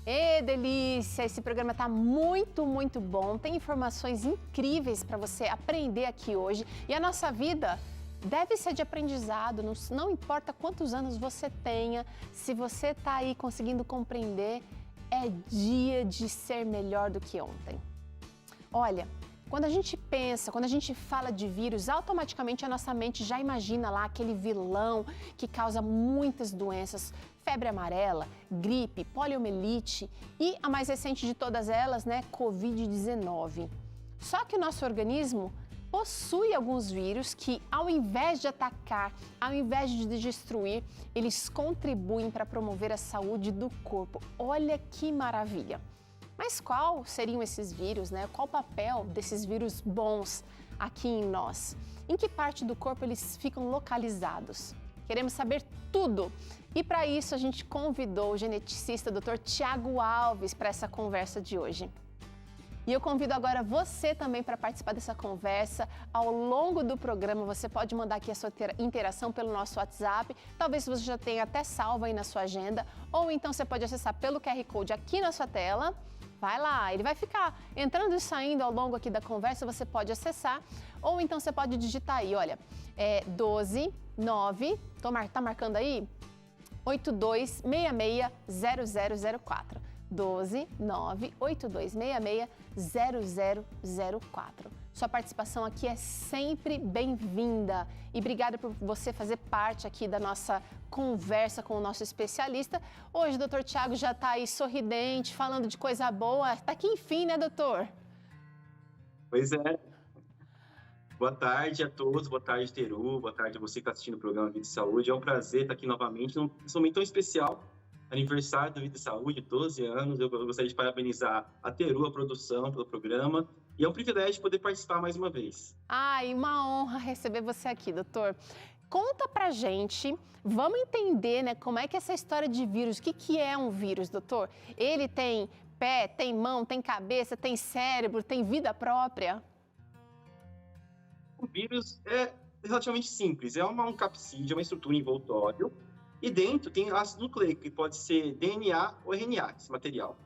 Ê, delícia! Esse programa tá muito bom. Tem informações incríveis para você aprender aqui hoje. E a nossa vida deve ser de aprendizado, não importa quantos anos você tenha, se você tá aí conseguindo compreender, é dia de ser melhor do que ontem. Olha, quando a gente pensa, quando a gente fala de vírus, automaticamente a nossa mente já imagina lá aquele vilão que causa muitas doenças, febre amarela, gripe, poliomielite e a mais recente de todas elas, né, Covid-19. Só que o nosso organismo possui alguns vírus que, ao invés de atacar, ao invés de destruir, eles contribuem para promover a saúde do corpo. Olha que maravilha! Mas qual seriam esses vírus, né? Qual o papel desses vírus bons aqui em nós? Em que parte do corpo eles ficam localizados? Queremos saber tudo. E para isso a gente convidou o geneticista Dr. Tiago Alves para essa conversa de hoje. E eu convido agora você também para participar dessa conversa. Ao longo do programa você pode mandar aqui a sua interação pelo nosso WhatsApp. Talvez você já tenha até salvo aí na sua agenda. Ou então você pode acessar pelo QR Code aqui na sua tela. Vai lá, ele vai ficar entrando e saindo ao longo aqui da conversa, você pode acessar, ou então você pode digitar aí, olha, 12 9, tá marcando aí? 82660004. 12 9 8266 0004. Sua participação aqui é sempre bem-vinda e obrigada por você fazer parte aqui da nossa conversa com o nosso especialista. Hoje o doutor Tiago já está aí sorridente, falando de coisa boa. Está aqui enfim, né, doutor? Pois é. Boa tarde a todos, boa tarde, Teru, boa tarde a você que está assistindo o programa Vida e Saúde. É um prazer estar aqui novamente, num momento tão especial, aniversário do Vida e Saúde, 12 anos. Eu gostaria de parabenizar a Teru, a produção, pelo programa. E é um privilégio poder participar mais uma vez. Ai, uma honra receber você aqui, doutor. Conta pra gente, vamos entender, né, como é que é essa história de vírus, o que é um vírus, doutor? Ele tem pé, tem mão, tem cabeça, tem cérebro, tem vida própria? O vírus é relativamente simples, é um capsídeo, uma estrutura envoltório, e dentro tem ácido nucleico, que pode ser DNA ou RNA, esse material.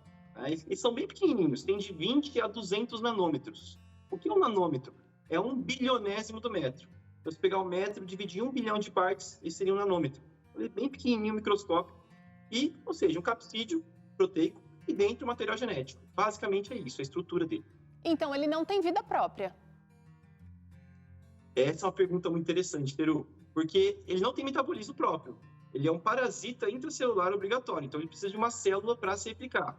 Eles são bem pequenininhos, tem de 20 a 200 nanômetros. O que é um nanômetro? É 1/1000º do metro. Então, se pegar o metro e dividir em 1 bilhão de partes, isso seria um nanômetro. Ele é bem pequenininho, microscópico, ou seja, um capsídeo proteico e dentro material genético. Basicamente é isso, a estrutura dele. Então, ele não tem vida própria? Essa é uma pergunta muito interessante, Teru, porque ele não tem metabolismo próprio. Ele é um parasita intracelular obrigatório, então ele precisa de uma célula para se replicar.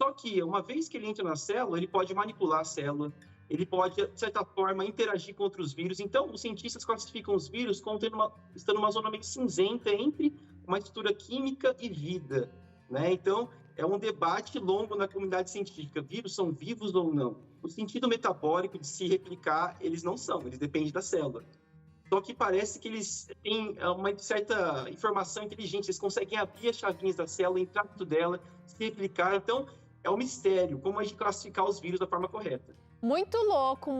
Só que, uma vez que ele entra na célula, ele pode manipular a célula, ele pode, de certa forma, interagir com outros vírus. Então, os cientistas classificam os vírus como estando numa zona meio cinzenta entre uma estrutura química e vida, né? Então, é um debate longo na comunidade científica. Vírus são vivos ou não? O sentido metabólico de se replicar, eles não são, eles dependem da célula. Só que parece que eles têm uma certa informação inteligente, eles conseguem abrir as chavinhas da célula, entrar dentro dela, se replicar. Então, é um mistério como a gente classificar os vírus da forma correta. Muito louco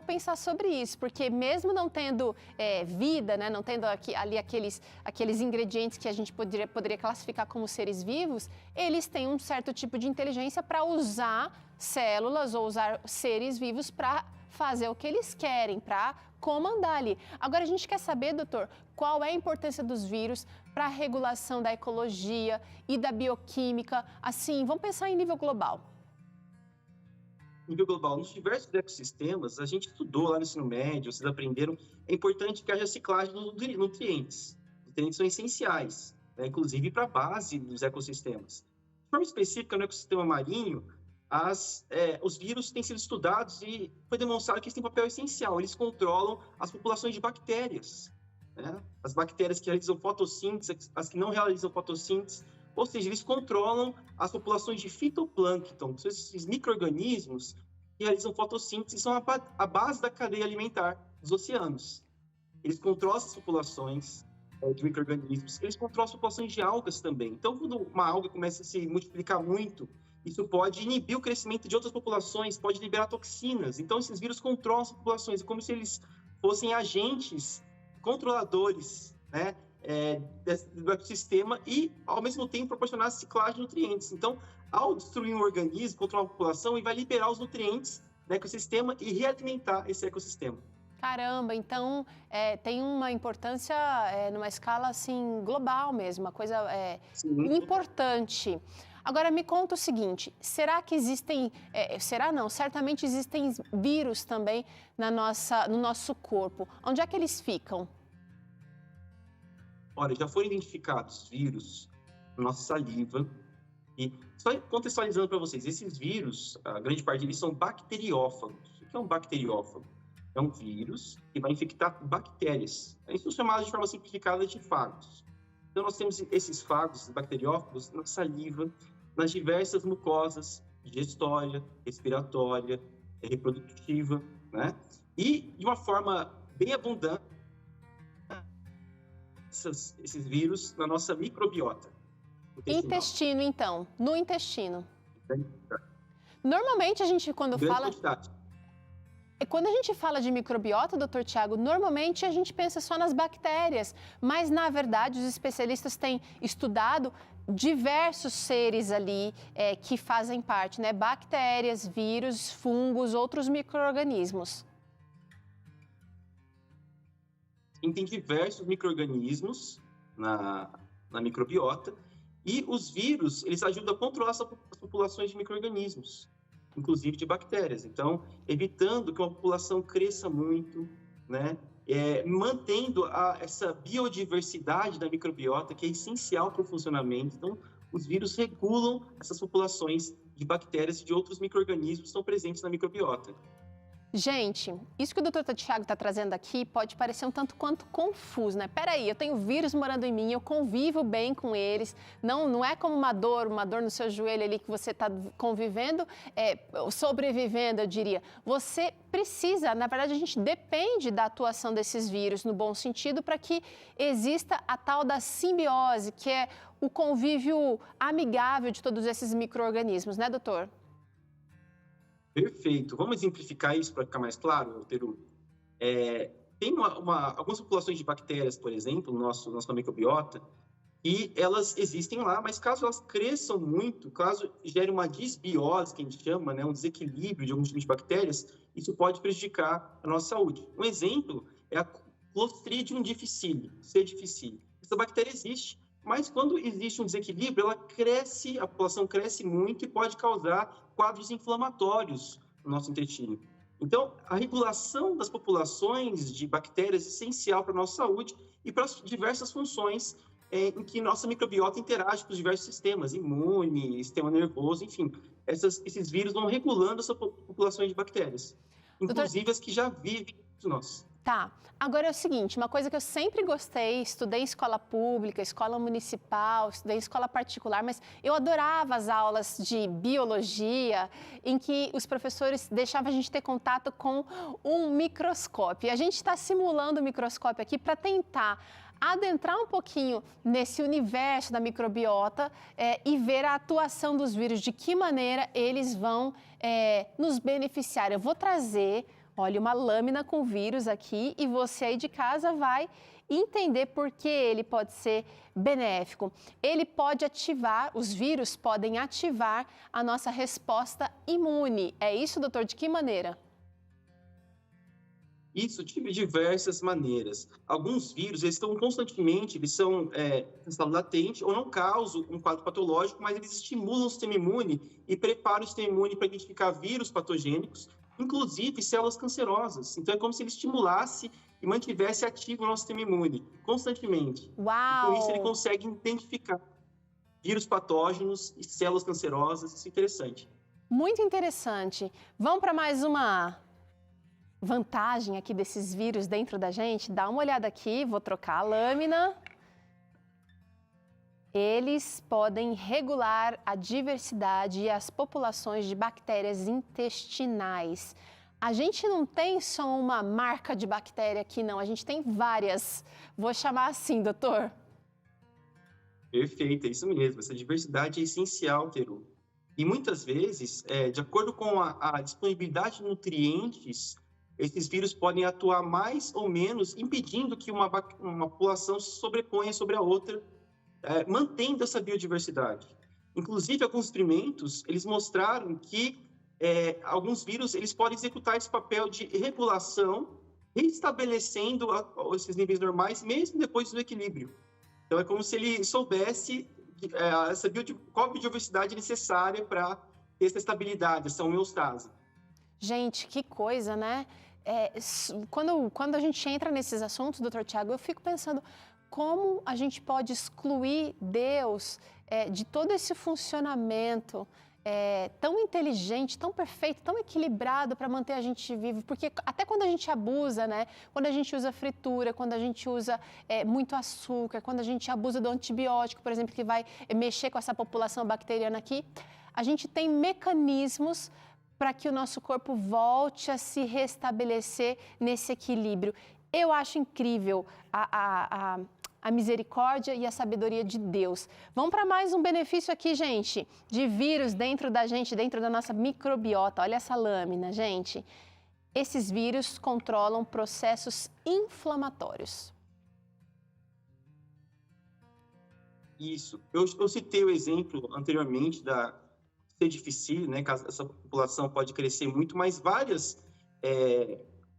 pensar sobre isso, porque mesmo não tendo vida, né, não tendo ali aqueles ingredientes que a gente poderia classificar como seres vivos, eles têm um certo tipo de inteligência para usar células ou usar seres vivos para fazer o que eles querem, para comandar ali. Agora a gente quer saber, doutor, qual é a importância dos vírus para a regulação da ecologia e da bioquímica, assim, vamos pensar em nível global. Nível global, nos diversos ecossistemas, a gente estudou lá no ensino médio, vocês aprenderam, é importante que haja reciclagem de nutrientes. Os nutrientes são essenciais, né, inclusive para a base dos ecossistemas. De forma específica, no ecossistema marinho, os vírus têm sido estudados e foi demonstrado que eles têm um papel essencial. Eles controlam as populações de bactérias, né? As bactérias que realizam fotossíntese, as que não realizam fotossíntese, ou seja, eles controlam as populações de fitoplâncton, que são esses micro-organismos que realizam fotossíntese e são a base da cadeia alimentar dos oceanos. Eles controlam essas populações de micro-organismos, eles controlam as populações de algas também. Então, quando uma alga começa a se multiplicar muito, isso pode inibir o crescimento de outras populações, pode liberar toxinas. Então, esses vírus controlam as populações, como se eles fossem agentes controladores, né, do ecossistema e, ao mesmo tempo, proporcionar a ciclagem de nutrientes. Então, ao destruir um organismo, controlar a população, ele vai liberar os nutrientes do ecossistema e realimentar esse ecossistema. Caramba, então tem uma importância numa escala assim global mesmo, uma coisa importante. Agora me conta o seguinte: será que existem, será não? Certamente existem vírus também no nosso corpo. Onde é que eles ficam? Olha, já foram identificados vírus na nossa saliva. E só contextualizando para vocês, esses vírus, a grande parte deles são bacteriófagos. O que é um bacteriófago? É um vírus que vai infectar bactérias. Isso são chamados de forma simplificada de fagos. Então, nós temos esses fagos bacteriófagos na saliva, nas diversas mucosas, digestória, respiratória, reprodutiva, né? E, de uma forma bem abundante, esses vírus na nossa microbiota. Intestino, então. No intestino. Normalmente, a gente, quando a gente fala de microbiota, doutor Tiago, normalmente a gente pensa só nas bactérias, mas, na verdade, os especialistas têm estudado diversos seres ali que fazem parte, né? Bactérias, vírus, fungos, outros micro-organismos. Tem diversos micro-organismos na microbiota e os vírus, eles ajudam a controlar as populações de micro-organismos, inclusive de bactérias. Então, evitando que uma população cresça muito, né? Mantendo essa biodiversidade da microbiota, que é essencial para o funcionamento. Então, os vírus regulam essas populações de bactérias e de outros micro-organismos que estão presentes na microbiota. Gente, isso que o doutor Tiago está trazendo aqui pode parecer um tanto quanto confuso, né? Peraí, eu tenho vírus morando em mim, eu convivo bem com eles, não é como uma dor no seu joelho ali que você está convivendo, sobrevivendo, eu diria. Você precisa, na verdade, a gente depende da atuação desses vírus, no bom sentido, para que exista a tal da simbiose, que é o convívio amigável de todos esses micro-organismos, né, doutor? Perfeito. Vamos exemplificar isso para ficar mais claro, Teru? Tem algumas populações de bactérias, por exemplo, no nossa microbiota, e elas existem lá, mas caso elas cresçam muito, caso gere uma disbiose, que a gente chama, né, um desequilíbrio de alguns tipos de bactérias, isso pode prejudicar a nossa saúde. Um exemplo é a Clostridium difficile, C. difficile. Essa bactéria existe, mas quando existe um desequilíbrio, a população cresce muito e pode causar quadros inflamatórios no nosso intestino. Então, a regulação das populações de bactérias é essencial para a nossa saúde e para as diversas funções em que nossa microbiota interage com os diversos sistemas, imune, sistema nervoso, enfim. Esses vírus vão regulando essa populações de bactérias, inclusive as que já vivem entre nós. Tá. Agora é o seguinte, uma coisa que eu sempre gostei, estudei em escola pública, escola municipal, estudei em escola particular, mas eu adorava as aulas de biologia, em que os professores deixavam a gente ter contato com um microscópio. E a gente está simulando o microscópio aqui para tentar adentrar um pouquinho nesse universo da microbiota e ver a atuação dos vírus, de que maneira eles vão nos beneficiar. Eu vou trazer... Olha, uma lâmina com vírus aqui e você aí de casa vai entender por que ele pode ser benéfico. Ele pode ativar, os vírus podem ativar a nossa resposta imune. É isso, doutor? De que maneira? Isso de diversas maneiras. Alguns vírus, eles estão constantemente, eles são em estado latente ou não causam um quadro patológico, mas eles estimulam o sistema imune e preparam o sistema imune para identificar vírus patogênicos, inclusive células cancerosas. Então, é como se ele estimulasse e mantivesse ativo o nosso sistema imune constantemente. Uau! E com isso, ele consegue identificar vírus patógenos e células cancerosas. Isso é interessante. Muito interessante. Vamos para mais uma vantagem aqui desses vírus dentro da gente? Dá uma olhada aqui, vou trocar a lâmina. Eles podem regular a diversidade e as populações de bactérias intestinais. A gente não tem só uma marca de bactéria aqui, não. A gente tem várias. Vou chamar assim, doutor. Perfeito, é isso mesmo. Essa diversidade é essencial, Teru. E muitas vezes, de acordo com a disponibilidade de nutrientes esses vírus podem atuar mais ou menos impedindo que uma população se sobreponha sobre a outra, mantendo essa biodiversidade. Inclusive, alguns experimentos, eles mostraram que alguns vírus eles podem executar esse papel de regulação, restabelecendo esses níveis normais, mesmo depois do equilíbrio. Então, é como se ele soubesse qual a biodiversidade necessária para ter essa estabilidade, essa homeostase. Gente, que coisa, né? Quando a gente entra nesses assuntos, doutor Tiago, eu fico pensando como a gente pode excluir Deus de todo esse funcionamento tão inteligente, tão perfeito, tão equilibrado para manter a gente vivo. Porque até quando a gente abusa, né? Quando a gente usa fritura, quando a gente usa muito açúcar, quando a gente abusa do antibiótico, por exemplo, que vai mexer com essa população bacteriana aqui, a gente tem mecanismos para que o nosso corpo volte a se restabelecer nesse equilíbrio. Eu acho incrível a misericórdia e a sabedoria de Deus. Vamos para mais um benefício aqui, gente, de vírus dentro da gente, dentro da nossa microbiota. Olha essa lâmina, gente. Esses vírus controlam processos inflamatórios. Isso. Eu citei o exemplo anteriormente da ser difícil, né? Caso essa população pode crescer muito, mas várias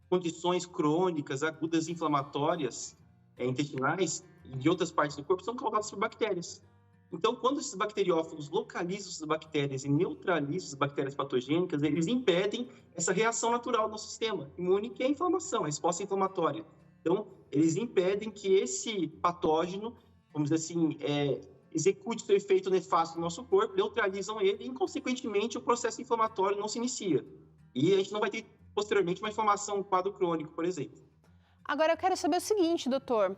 condições crônicas, agudas, inflamatórias, intestinais e de outras partes do corpo são causadas por bactérias. Então, quando esses bacteriófagos localizam essas bactérias e neutralizam as bactérias patogênicas, eles impedem essa reação natural do sistema imune, que é a inflamação, a resposta inflamatória. Então, eles impedem que esse patógeno, vamos dizer assim, execute seu efeito nefasto no nosso corpo, neutralizam ele e, consequentemente, o processo inflamatório não se inicia. E a gente não vai ter, posteriormente, uma inflamação, um quadro crônico, por exemplo. Agora, eu quero saber o seguinte, doutor.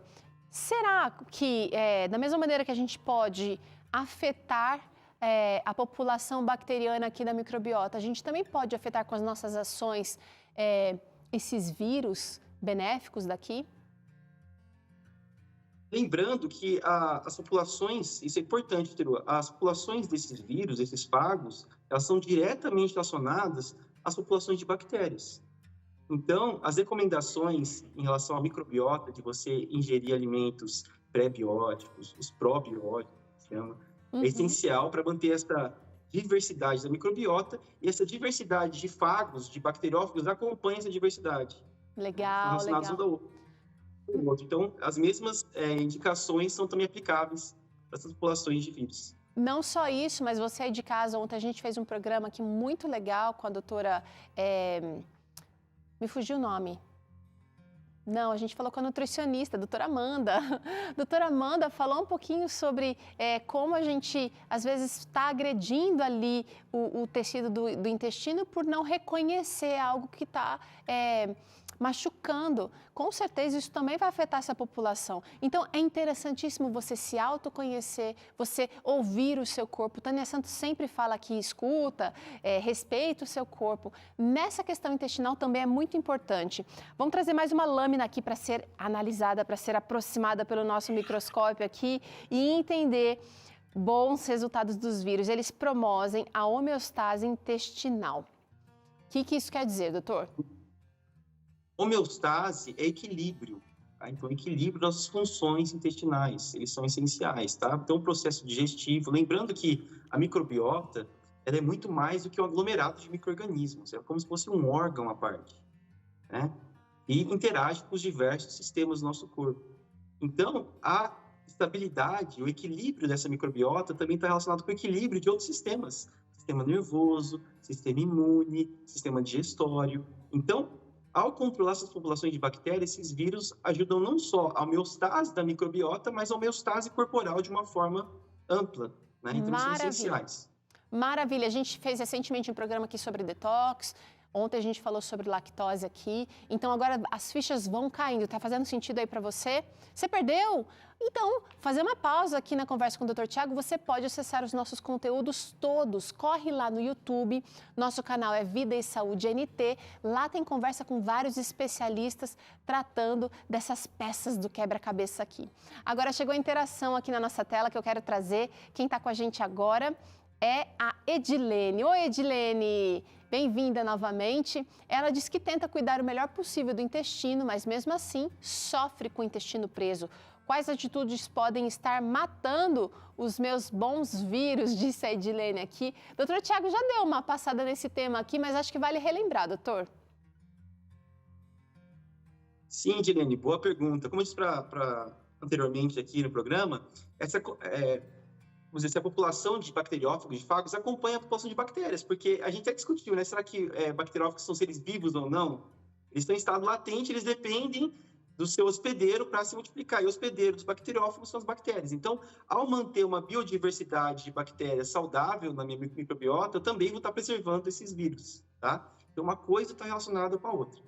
Será que, da mesma maneira que a gente pode afetar a população bacteriana aqui da microbiota, a gente também pode afetar com as nossas ações esses vírus benéficos daqui? Lembrando que as populações, isso é importante, Teru, as populações desses vírus, esses fagos, elas são diretamente relacionadas às populações de bactérias. Então, as recomendações em relação à microbiota, de você ingerir alimentos pré-bióticos, os probióticos, é essencial para manter essa diversidade da microbiota, e essa diversidade de fagos, de bacteriófagos, acompanha essa diversidade. Legal, relacionados legal. Um ao outro. Então, as mesmas indicações são também aplicáveis para essas populações de vírus. Não só isso, mas você aí de casa, ontem a gente fez um programa aqui muito legal com a doutora... Me fugiu o nome. Não, a gente falou com a nutricionista, a doutora Amanda. A doutora Amanda falou um pouquinho sobre como a gente, às vezes, está agredindo ali o tecido do intestino por não reconhecer algo que está machucando. Com certeza, isso também vai afetar essa população. Então, é interessantíssimo você se autoconhecer, você ouvir o seu corpo. Tânia Santos sempre fala que escuta, respeita o seu corpo. Nessa questão intestinal também é muito importante. Vamos trazer mais uma lâmina aqui para ser analisada, para ser aproximada pelo nosso microscópio aqui e entender bons resultados dos vírus. Eles promovem a homeostase intestinal. O que isso quer dizer, doutor? Homeostase é equilíbrio, tá? Então, equilíbrio das funções intestinais, eles são essenciais, tá? Então, o processo digestivo, lembrando que a microbiota, ela é muito mais do que um aglomerado de micro-organismos, é como se fosse um órgão à parte, né? E interage com os diversos sistemas do nosso corpo. Então, a estabilidade, o equilíbrio dessa microbiota também está relacionado com o equilíbrio de outros sistemas, sistema nervoso, sistema imune, sistema digestório. Então, ao controlar essas populações de bactérias, esses vírus ajudam não só a homeostase da microbiota, mas a homeostase corporal de uma forma ampla, né? Então, são essenciais. Maravilha. A gente fez recentemente um programa aqui sobre detox. Ontem a gente falou sobre lactose aqui. Então, agora as fichas vão caindo. Tá fazendo sentido aí para você? Você perdeu? Então, fazer uma pausa aqui na conversa com o Dr. Tiago, você pode acessar os nossos conteúdos todos. Corre lá no YouTube, nosso canal é Vida e Saúde NT. Lá tem conversa com vários especialistas tratando dessas peças do quebra-cabeça aqui. Agora chegou a interação aqui na nossa tela que eu quero trazer. Quem está com a gente agora é a Edilene. Oi, Edilene! bem-vinda novamente. Ela diz que tenta cuidar o melhor possível do intestino, mas mesmo assim sofre com o intestino preso. Quais atitudes podem estar matando os meus bons vírus, disse a Edilene aqui. Doutor Tiago já deu uma passada nesse tema aqui, mas acho que vale relembrar, doutor. Sim, Edilene, boa pergunta. Como eu disse anteriormente aqui no programa, vamos dizer, se a população de bacteriófagos, de fagos, acompanha a população de bactérias, porque a gente até discutiu, né? Será que bacteriófagos são seres vivos ou não? Eles estão em estado latente, eles dependem do seu hospedeiro para se multiplicar. E o hospedeiro dos bacteriófagos são as bactérias. Então, ao manter uma biodiversidade de bactérias saudável na minha microbiota, eu também vou estar preservando esses vírus, tá? Então, uma coisa está relacionada com a outra.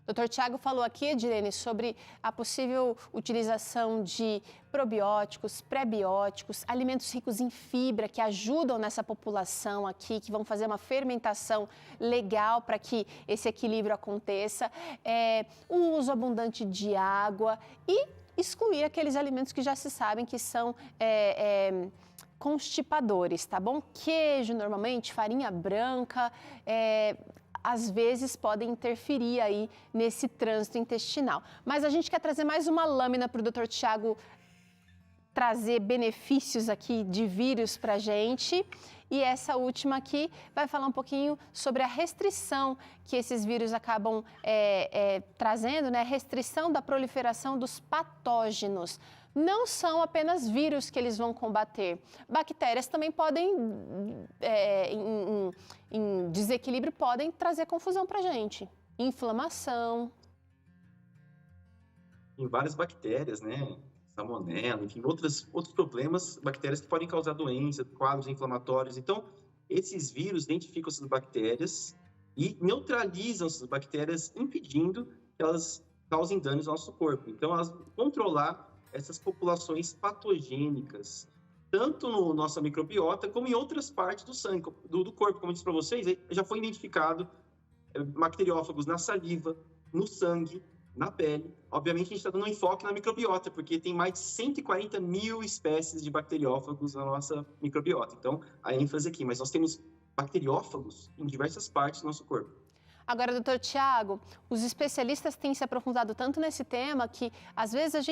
Dr. Tiago falou aqui, Edilene, sobre a possível utilização de probióticos, prebióticos, alimentos ricos em fibra que ajudam nessa população aqui, que vão fazer uma fermentação legal para que esse equilíbrio aconteça, o uso abundante de água e excluir aqueles alimentos que já se sabem que são constipadores, tá bom? Queijo, normalmente, farinha branca, às vezes podem interferir aí nesse trânsito intestinal. Mas a gente quer trazer mais uma lâmina para o Dr. Tiago trazer benefícios aqui de vírus para a gente. E essa última aqui vai falar um pouquinho sobre a restrição que esses vírus acabam trazendo, né? Restrição da proliferação dos patógenos. Não são apenas vírus que eles vão combater. Bactérias também podem, em desequilíbrio, podem trazer confusão para a gente. Inflamação. Tem várias bactérias, né? Salmonela, enfim, outros problemas, bactérias que podem causar doenças, quadros inflamatórios. Então, esses vírus identificam essas bactérias e neutralizam essas bactérias, impedindo que elas causem danos ao nosso corpo. Então, elas vão controlar essas populações patogênicas, tanto no nossa microbiota, como em outras partes do sangue, do corpo. Como eu disse para vocês, já foi identificado bacteriófagos na saliva, no sangue, na pele. Obviamente, a gente está dando um enfoque na microbiota, porque tem mais de 140 mil espécies de bacteriófagos na nossa microbiota. Então, a ênfase aqui, mas nós temos bacteriófagos em diversas partes do nosso corpo. Agora, doutor Tiago, os especialistas têm se aprofundado tanto nesse tema que, às vezes,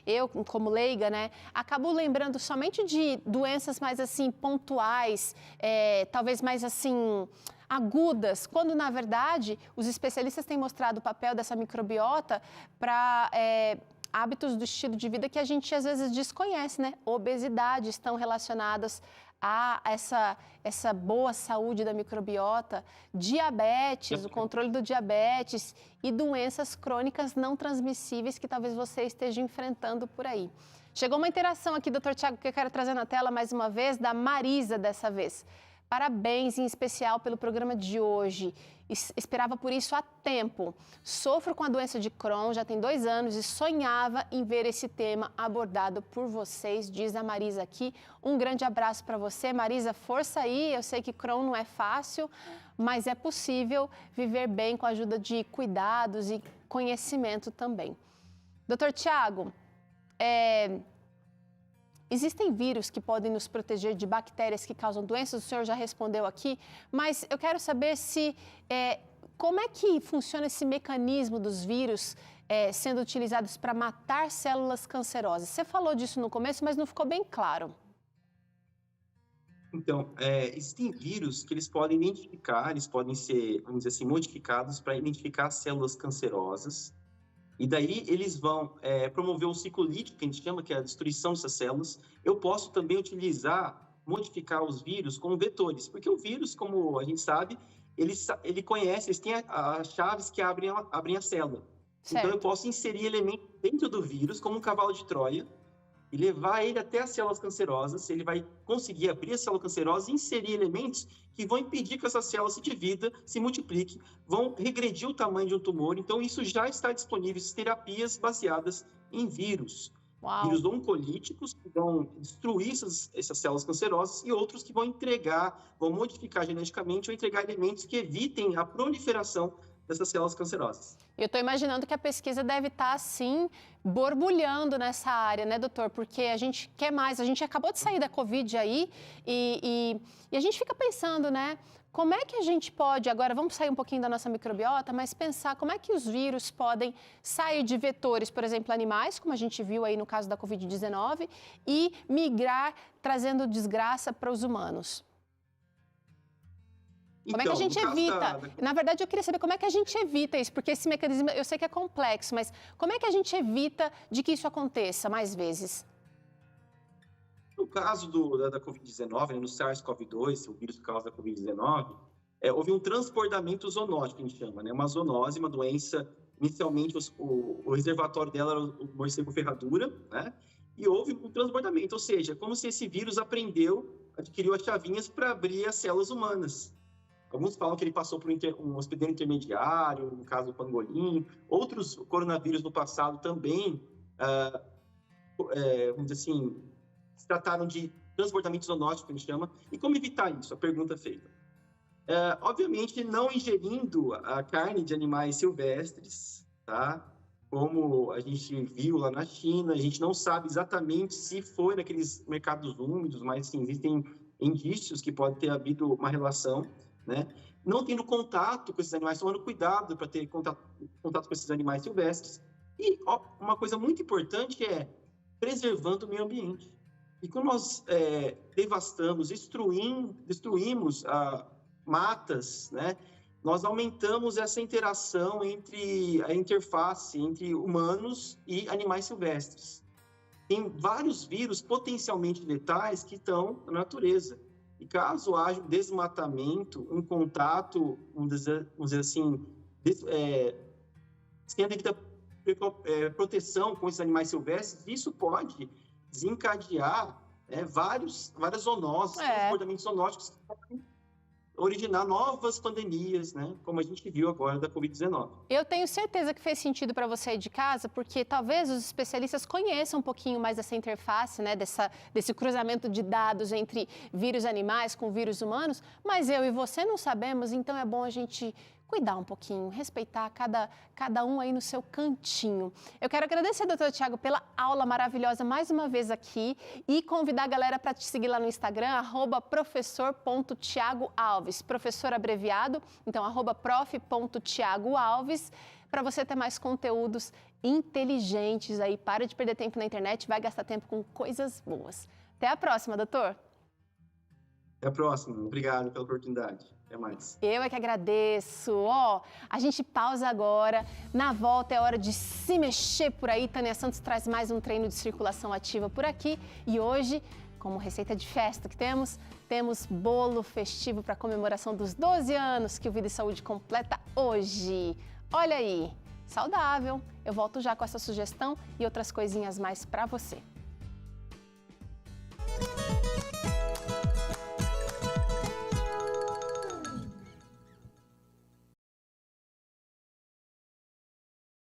eu, como leiga, né, acabo lembrando somente de doenças mais, assim, pontuais, talvez mais, assim, agudas, quando, na verdade, os especialistas têm mostrado o papel dessa microbiota para hábitos do estilo de vida que a gente, às vezes, desconhece, né? Obesidade estão relacionadas a essa boa saúde da microbiota, diabetes, o controle do diabetes e doenças crônicas não transmissíveis que talvez você esteja enfrentando por aí. Chegou uma interação aqui, doutor Tiago, que eu quero trazer na tela mais uma vez, da Marisa dessa vez. Parabéns, em especial, pelo programa de hoje. Esperava por isso há tempo. Sofro com a doença de Crohn, já tem 2 anos, e sonhava em ver esse tema abordado por vocês, diz a Marisa aqui. Um grande abraço para você, Marisa. Força aí, eu sei que Crohn não é fácil, mas é possível viver bem com a ajuda de cuidados e conhecimento também. Doutor Tiago, existem vírus que podem nos proteger de bactérias que causam doenças? O senhor já respondeu aqui, mas eu quero saber como é que funciona esse mecanismo dos vírus sendo utilizados para matar células cancerosas. Você falou disso no começo, mas não ficou bem claro. Então, existem vírus que eles podem identificar, eles podem ser, vamos dizer assim, modificados para identificar células cancerosas. E daí eles vão promover um ciclo lítico, que a gente chama, que é a destruição dessas células. Eu posso também modificar os vírus como vetores, porque o vírus, como a gente sabe, ele conhece, eles têm as chaves que abrem a célula. Certo. Então eu posso inserir elementos dentro do vírus, como um cavalo de Troia, e levar ele até as células cancerosas. Ele vai conseguir abrir a célula cancerosa e inserir elementos que vão impedir que essa célula se divida, se multiplique, vão regredir o tamanho de um tumor. Então, isso já está disponível, terapias baseadas em vírus. Uau. Vírus oncolíticos que vão destruir essas células cancerosas e outros que vão modificar geneticamente ou entregar elementos que evitem a proliferação dessas células cancerosas. Eu estou imaginando que a pesquisa deve estar, assim, borbulhando nessa área, né, doutor? Porque a gente quer mais, a gente acabou de sair da Covid aí e a gente fica pensando, né? Como é que a gente pode, agora vamos sair um pouquinho da nossa microbiota, mas pensar como é que os vírus podem sair de vetores, por exemplo, animais, como a gente viu aí no caso da Covid-19, e migrar trazendo desgraça para os humanos. Como é que a gente evita? Na verdade, eu queria saber como é que a gente evita isso, porque esse mecanismo eu sei que é complexo, mas como é que a gente evita de que isso aconteça mais vezes? No caso da Covid-19, no SARS-CoV-2, o vírus que causa a Covid-19, houve um transbordamento zoonótico, que a gente chama, né? Uma zoonose, uma doença, inicialmente o reservatório dela era o morcego ferradura, né? E houve um transbordamento, ou seja, como se esse vírus adquiriu as chavinhas para abrir as células humanas. Alguns falam que ele passou por um hospedeiro intermediário, no caso do pangolim. Outros coronavírus no passado também, vamos dizer assim, se trataram de transbordamento zoonótico, que a gente chama. E como evitar isso? A pergunta feita. Obviamente, não ingerindo a carne de animais silvestres, tá? Como a gente viu lá na China, a gente não sabe exatamente se foi naqueles mercados úmidos, mas sim, existem indícios que pode ter havido uma relação, né? Não tendo contato com esses animais, tomando cuidado para ter contato com esses animais silvestres. E uma coisa muito importante é preservando o meio ambiente. E quando nós devastamos, destruímos matas, né? Nós aumentamos essa interação a interface entre humanos e animais silvestres. Tem vários vírus potencialmente letais que estão na natureza. E caso haja um desmatamento, um contato, vamos dizer assim, sem a devida proteção com esses animais silvestres, isso pode desencadear várias zoonoses, transbordamentos zoonóticos que podem originar novas pandemias, né? Como a gente viu agora da Covid-19. Eu tenho certeza que fez sentido para você aí de casa, porque talvez os especialistas conheçam um pouquinho mais dessa interface, né? Desse cruzamento de dados entre vírus animais com vírus humanos, mas eu e você não sabemos, então é bom a gente cuidar um pouquinho, respeitar cada um aí no seu cantinho. Eu quero agradecer, doutor Tiago, pela aula maravilhosa mais uma vez aqui e convidar a galera para te seguir lá no Instagram, @professor.tiagoalves, professor abreviado, então @prof.tiagoalves, para você ter mais conteúdos inteligentes aí. Para de perder tempo na internet, vai gastar tempo com coisas boas. Até a próxima, doutor. Até a próxima. Obrigado pela oportunidade. Até mais. Eu é que agradeço. A gente pausa agora. Na volta é hora de se mexer por aí. Tânia Santos traz mais um treino de circulação ativa por aqui. E hoje, como receita de festa que temos bolo festivo para comemoração dos 12 anos que o Vida e Saúde completa hoje. Olha aí, saudável. Eu volto já com essa sugestão e outras coisinhas mais para você.